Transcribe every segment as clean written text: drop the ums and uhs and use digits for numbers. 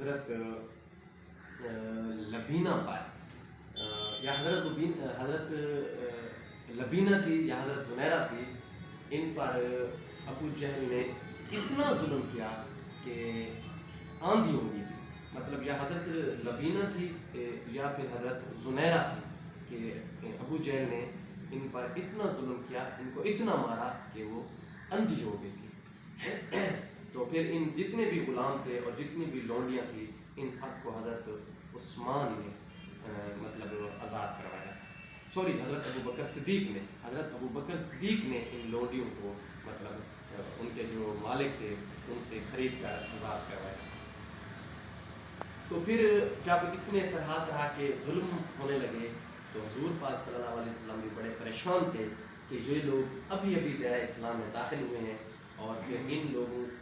हज़रत लबीना पर या हज़रत लबीना थी या हज़रत ज़ुनैरा थी, इन पर अबू जहल ने इतना जुल्म किया कि आंधी हो गई थी। मतलब या हज़रत लबीना थी या फिर हज़रत ज़ुनैरा थी कि अबू जहल ने इन पर इतना जुल्म किया, इनको इतना मारा कि वो अंधी हो गई थी। तो फिर इन जितने भी गुलाम थे और जितनी भी लौंडियाँ थी, इन सब को हज़रत उस्मान ने मतलब आज़ाद करवाया था। सॉरी, हज़रत अबू बकर सिद्दीक़ ने इन लौंडियों को मतलब उनके जो मालिक थे उनसे ख़रीद कर आज़ाद करवाया। तो फिर जब इतने तरह तरह के जुल्म होने लगे तो हुज़ूर पाक सल्लल्लाहु अलैहि वसल्लम भी बड़े परेशान थे कि ये लोग अभी अभी दायरा इस्लाम में दाखिल हुए हैं और फिर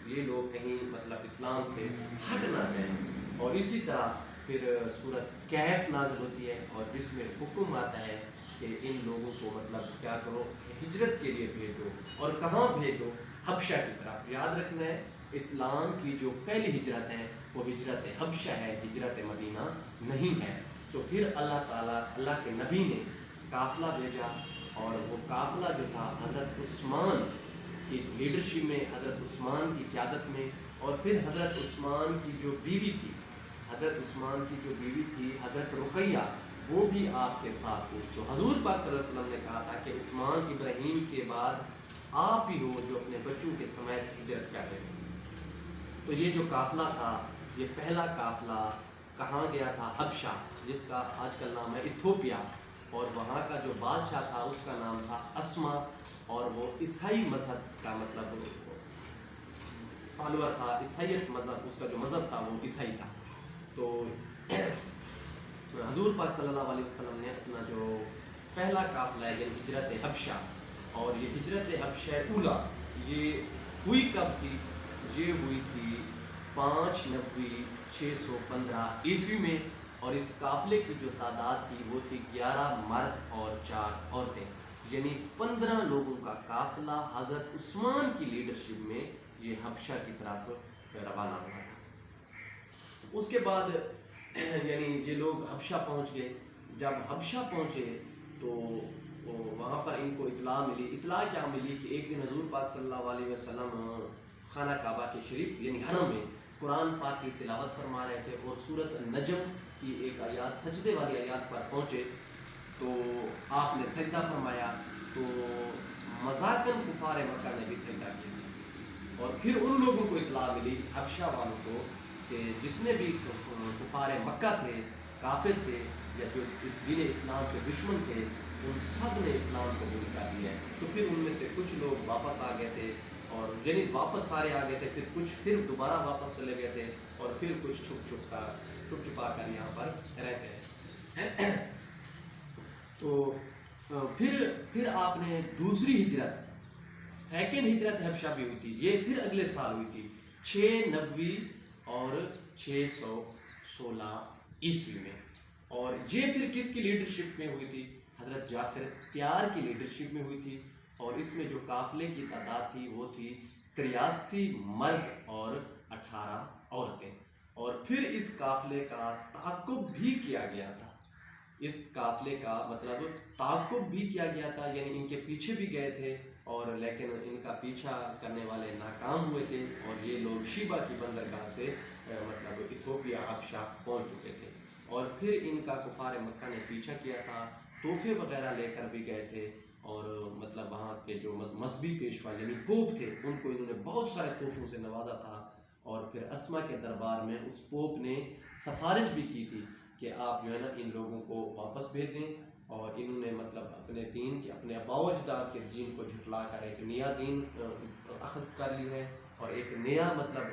ये लोग कहीं मतलब इस्लाम से हट ना जाएं। और इसी तरह फिर सूरत कहफ नाज़िल होती है और जिसमें हुक्म आता है कि इन लोगों को मतलब क्या करो, हिजरत के लिए भेजो। और कहाँ भेजो? हबशा की तरफ। याद रखना है, इस्लाम की जो पहली हिजरत है वो हिजरत हबशा है, हिजरत मदीना नहीं है। तो फिर अल्लाह के नबी ने काफ़िला भेजा और वो काफ़िला जो था हज़रत उस्मान की लीडरशिप में, हज़रत उस्मान की क़यादत में, और फिर हज़रत उस्मान की जो बीवी थी हज़रत रुक़ैया, वो भी आपके साथ थी। तो हुज़ूर पाक सल्लल्लाहु अलैहि वसल्लम ने कहा था कि उस्मान इब्राहीम के बाद आप ही हो जो अपने बच्चों के समेत हिजरत कर रहे हैं। तो ये जो काफ़िला था, ये पहला काफ़िला कहाँ गया था? हबशा, जिसका आजकल नाम है इथियोपिया। और वहाँ का जो बादशाह था उसका नाम था अस्मा, और वो ईसाई मज़हब का मतलब फॉलोअर था। ईसाईयत मज़हब, उसका जो मज़हब था वो ईसाई था। तो हुज़ूर पाक सल्लल्लाहु अलैहि वसल्लम ने अपना जो पहला काफ़िला है यानी हिजरत हबशा, और ये हिजरत हबशा ऊला ये हुई कब थी? ये हुई थी 5/9/615 ईस्वी में। और इस काफ़िले की जो तादाद थी वो थी 11 मर्द और 4 औरतें, यानी 15 लोगों का काफ़िला हज़रत उस्मान की लीडरशिप में ये हबशा की तरफ रवाना हुआ था। उसके बाद यानी ये लोग हबशा पहुंच गए। जब हबशा पहुंचे तो वहाँ पर इनको इत्तला मिली। इत्तला क्या मिली कि एक दिन हुज़ूर पाक सल्लल्लाहु अलैहि वसल्लम खाना काबा के शरीफ यानी हरम में कुरान पाक की तिलावत फरमा रहे थे और सूरत नजम की एक आयत, सजदे वाली आयत पर पहुँचे तो आपने सजदा फरमाया। तो मज़ाकन कुफ़ार मक्का ने भी सजदा किया। और फिर उन लोगों को इत्तला मिली, हबशा वालों को, कि जितने भी कुफ़ार मक्का थे, काफिर थे या जो इस दीन इस्लाम के दुश्मन थे, उन सब ने इस्लाम कबूल कर लिया। तो फिर उनमें से कुछ लोग वापस आ गए थे, और यानी वापस सारे आ गए थे, फिर कुछ फिर दोबारा वापस चले गए थे, और फिर कुछ छुप छुपा कर यहाँ पर रहते हैं। तो फिर आपने दूसरी हिजरत, सेकेंड हिजरत हबशा भी हुई थी। ये फिर अगले साल हुई थी 690 और 616 ईस्वी में। और ये फिर किसकी लीडरशिप में हुई थी? हज़रत जाफ़र त्यार की लीडरशिप में हुई थी। और इसमें जो काफ़िले की तादाद थी वो थी 83 मर्द और 18 औरतें। और फिर इस काफ़िले का ताक़ुब भी किया गया था। इस काफ़िले का मतलब ताक़ुब भी किया गया था, यानी इनके पीछे भी गए थे, और लेकिन इनका पीछा करने वाले नाकाम हुए थे, और ये लोग शीबा की बंदरगाह से मतलब इथियोपिया हबशा पहुंच चुके थे। और फिर इनका कुफार मक्का ने पीछा किया था, तोहफे वगैरह लेकर भी गए थे, और मतलब वहाँ के जो मजहबी पेशवा यानी पोप थे उनको इन्होंने बहुत सारे तोहफों से नवाजा था। और फिर अस्मा के दरबार में उस पोप ने सिफारिश भी की थी कि आप जो है ना इन लोगों को वापस भेज दें। और इन्होंने मतलब अपने दीन के, अपने आबाओ अजदाद के दीन को झुटला कर एक नया दीन अख़ज़ कर ली है, और एक नया मतलब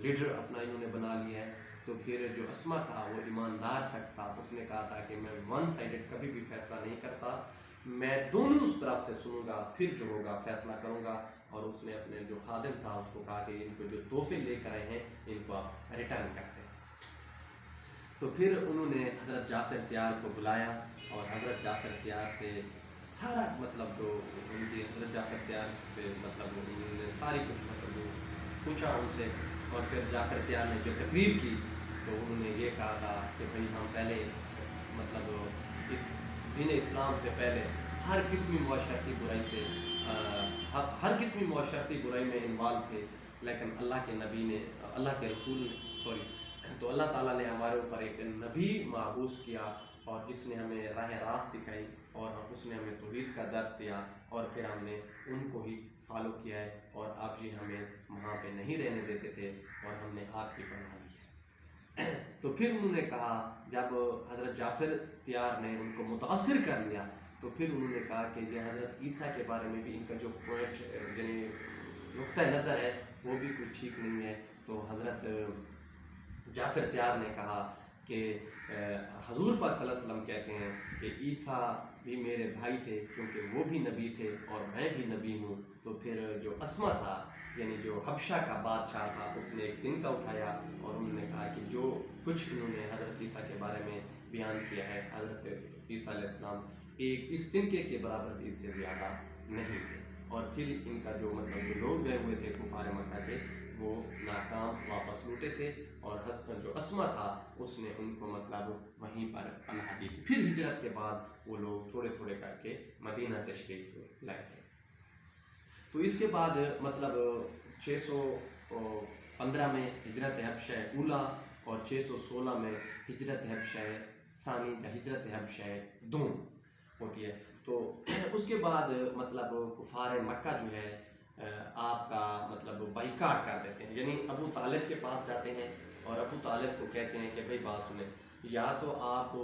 लीडर अपना इन्होंने बना लिया है। तो फिर जो अस्मा था वो ईमानदार शख्स था, उसने कहा था कि मैं वन साइडेड कभी भी फैसला नहीं करता, मैं दोनों उस तरफ से सुनूंगा, फिर जो होगा फैसला करूंगा। और उसने अपने जो खादिम था उसको कहा कि इनको जो तोहफे लेकर आए हैं इनको आप रिटर्न करते हैं। तो फिर उन्होंने हज़रत जाफ़र त्यार को बुलाया, और हज़रत जाफ़र त्यार से सारा मतलब जो उनकी हज़रत जाफ़र त्यार से मतलब उन्होंने सारी कुछ मतलब पूछा उनसे। और फिर जाफ़र त्यार ने जो तकरीर की तो उन्होंने ये कहा था कि भाई हम पहले मतलब इस दीन इस्लाम से पहले हर किस्मी मुआशरती बुराई से हर किस्मी मुआशरती बुराई में इन्वॉल्व थे, लेकिन अल्लाह के नबी ने, अल्लाह के रसूल सॉरी तो अल्लाह ताला ने हमारे ऊपर एक नबी महबूस किया और जिसने हमें राह रास्त दिखाई और उसने हमें तौहीद का दर्स दिया और फिर हमने उनको ही फॉलो किया है और आप जी हमें वहाँ पे नहीं रहने देते थे और हमने आपकी पनाह ली है। तो फिर उन्होंने कहा, जब हज़रत जाफ़र त्यार ने उनको मुतासिर कर लिया तो फिर उन्होंने कहा कि ये हज़रत ईसा के बारे में भी इनका जो पॉइंट यानी नुक्ता नज़र है वो भी कुछ ठीक नहीं है। तो हज़रत जाफ़र त्यार ने कहा कि हजूर पाक सल्लल्लाहु अलैहि वसल्लम कहते हैं कि ईसा भी मेरे भाई थे क्योंकि वो भी नबी थे और मैं भी नबी हूँ। तो फिर जो अस्मा था यानी जो हबशा का बादशाह था उसने एक तिनका उठाया और उन्होंने कहा कि जो कुछ इन्होंने हज़रत ईसा के बारे में बयान किया है, हज़रत ईसा अलैहिस्सलाम एक इस तिनके के बराबर भी इससे ज़्यादा नहीं थे। और फिर इनका जो मतलब जो लोग गए हुए थे कुफार मक्का के वो नाकाम वापस लौटे थे और हसन जो अस्मा था उसने उनको मतलब वहीं पर पनाह दी थी। फिर हिजरत के बाद वो लोग थोड़े थोड़े करके मदीना तशरीफ लाए थे। तो इसके बाद मतलब 615 में हिजरत हबशा ऊला और 616 में हिजरत हबशा सानी या हिजरत हबशा दूम होती है। तो उसके बाद मतलब कुफार मक्का जो है आपका मतलब बाइकाट कर देते हैं, यानी अबू तालिब के पास जाते हैं और अबू तालिब को कहते हैं कि भाई बात सुने, या तो आप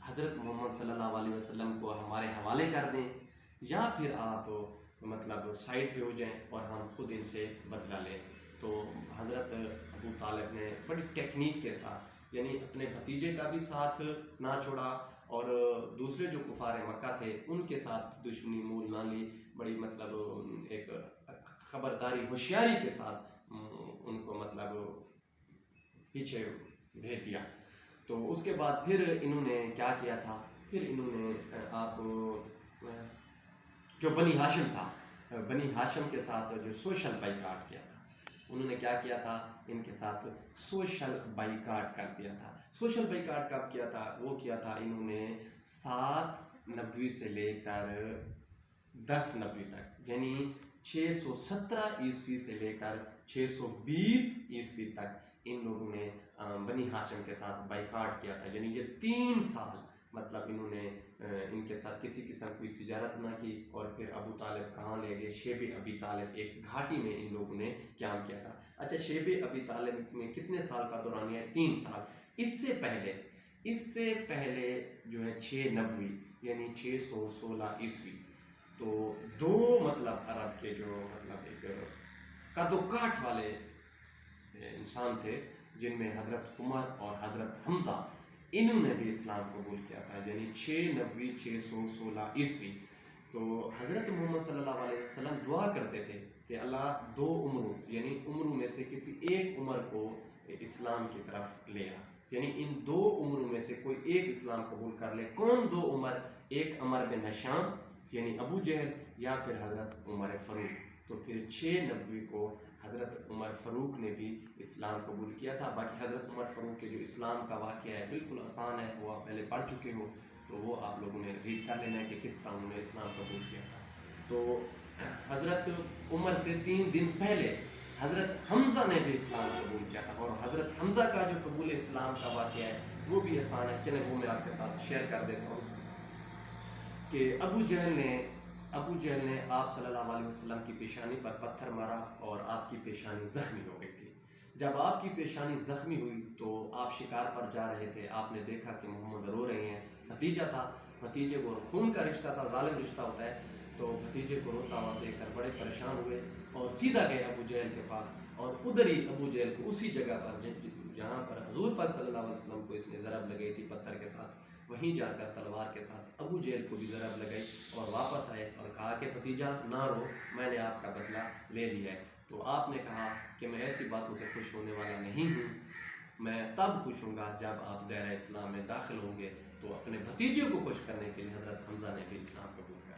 हज़रत मोहम्मद सल्लल्लाहु अलैहि वसल्लम को हमारे हवाले कर दें या फिर आप मतलब साइड पे हो जाएं और हम खुद इनसे बदला लें। तो हज़रत अबू तालिब ने बड़ी टेक्निक के साथ यानी अपने भतीजे का भी साथ ना छोड़ा और दूसरे जो कुफार मक्का थे उनके साथ दुश्मनी मूल ना ली, बड़ी मतलब एक खबरदारी होशियारी के साथ उनको मतलब पीछे भेज दिया। तो उसके बाद फिर इन्होंने क्या किया था, फिर इन्होंने आप जो बनी हाशिम था, बनी हाशिम के साथ जो सोशल बाइकाट किया था, उन्होंने क्या किया था, इनके साथ सोशल बाइकाट कर दिया था। सोशल बाइकाट कब किया था, वो किया था इन्होंने 7 नबी से लेकर 10 नबी तक, यानी 617 ईस्वी से लेकर 620 ईस्वी तक इन लोगों ने बनी हाशिम के साथ बाइकाट किया था। यानी ये 3 साल मतलब इन्होंने इनके साथ किसी किस्म की तिजारत ना की। और फिर अबू तालिब कहाँ ले गए, शेब अबी तालिब एक घाटी में इन लोगों ने क्याम किया था। अच्छा, शेब अबी तालिब में कितने साल का दौरानिया है, 3 साल। इससे पहले जो है 6 नबवी यानी 616 ईस्वी, तो 2 मतलब अरब के जो मतलब एक कदोकाठ वाले इंसान थे जिनमें हज़रत उमर और हज़रत हमज़ा, इन्होंने भी इस्लाम कबूल किया था, यानी 6 नबी 616 ईस्वी। तो हज़रत मोहम्मद सल्लल्लाहु अलैहि वसल्लम दुआ करते थे कि अल्लाह 2 उम्रों यानी उम्रों में से किसी एक उम्र को इस्लाम की तरफ ले आ, यानी इन 2 उम्रों में से कोई एक इस्लाम कबूल कर ले। कौन 2 उमर, एक अमर बिन हशाम यानी अबू जहल या फिर हज़रत उमर फ़ारूक। तो फिर 6 नबी को हज़रत उमर फ़ारूक ने भी इस्लाम कबूल किया था। बाकी हज़रत उमर फ़ारूक के जो इस्लाम का वाक़या है बिल्कुल आसान है, वो आप पहले पढ़ चुके हो, तो वो आप लोगों ने रीड कर लेना है कि किस तरह उन्होंने इस्लाम कबूल किया था। तो हज़रत उमर से 3 दिन पहले हज़रत हमज़ा ने भी इस्लाम कबूल किया था। और हज़रत हमज़ा का जो कबूल इस्लाम का वाक़या है वो भी आसान है, चले वो मैं आपके साथ शेयर कर देता हूँ कि अबू जहल ने आप सल्लल्लाहु अलैहि वसल्लम की पेशानी पर पत्थर मारा और आपकी पेशानी ज़ख्मी हो गई थी। जब आपकी पेशानी ज़ख्मी हुई तो आप शिकार पर जा रहे थे, आपने देखा कि मोहम्मद रो रहे हैं, भतीजा था, भतीजे को खून का रिश्ता था, ज़ालिम रिश्ता होता है, तो भतीजे को रोता हुआ देखकर बड़े परेशान हुए और सीधा गए अबू जहल के पास और उधर ही अबू जहल को उसी जगह पर जहाँ पर हुज़ूर पाक सल्लल्लाहु अलैहि वसल्लम को इसने ज़रब लगाई थी पत्थर के साथ, वहीं जाकर तलवार के साथ अबू जहल को भी ज़रब लगाई और वापस आए और कहा कि भतीजा ना रो, मैंने आपका बदला ले लिया है। तो आपने कहा कि मैं ऐसी बातों से खुश होने वाला नहीं हूँ, मैं तब खुश हूँगा जब आप दायरा इस्लाम में दाखिल होंगे। तो अपने भतीजे को खुश करने के लिए हज़रत हमज़ा ने भी इस्लाम कबूल किया।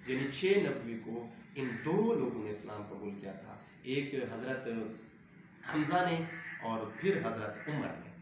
यानी 6 नबी को इन 2 लोगों ने इस्लाम कबूल किया था, एक हज़रत हमज़ा ने और फिर हज़रत उमर ने।